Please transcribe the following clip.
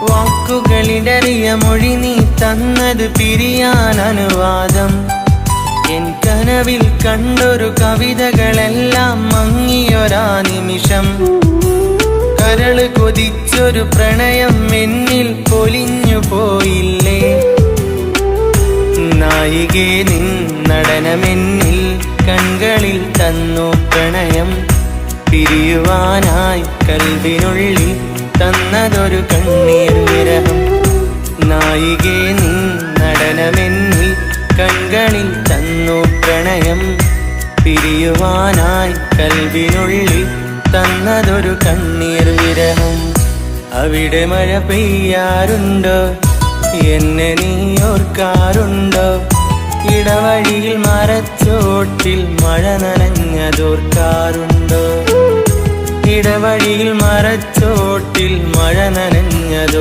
വാക്കുകളിടറിയ മൊഴി നീ തന്നത് പിരിയാൻ അനുവാദം. എൻ കനവിൽ കണ്ടൊരു കവിതകളെല്ലാം മങ്ങിയൊരാ നിമിഷം. കരള് കൊതിച്ചൊരു പ്രണയം എന്നിൽ പൊലിഞ്ഞു പോയില്ലേ. നായികേ നിൻ നടനമെന്നിൽ കൺകളിൽ തന്നു പ്രണയം. പിരിയുവാനായി കൽവിനുള്ളിൽ തന്നതൊരു കണ്ണീർ വിരഹം. നായികേ നിൻ നടനമെന്നിൽ കൺകളിൽ തന്നു പ്രണയം. പിരിയുവാനായി കൽവിനുള്ളിൽ തന്നതൊരു കണ്ണീർ വിരഹം. അവിടെ മഴ പെയ്യാറുണ്ടോ, എന്നെ നീ ഓർക്കാറുണ്ടോ? ഇടവഴിയിൽ മരച്ചോട്ടിൽ മഴ നനഞ്ഞതോർക്കാറുണ്ടോ? ഇടവഴിയിൽ മരച്ചോട്ടിൽ മഴ നനഞ്ഞതോർക്കാറുണ്ടോ?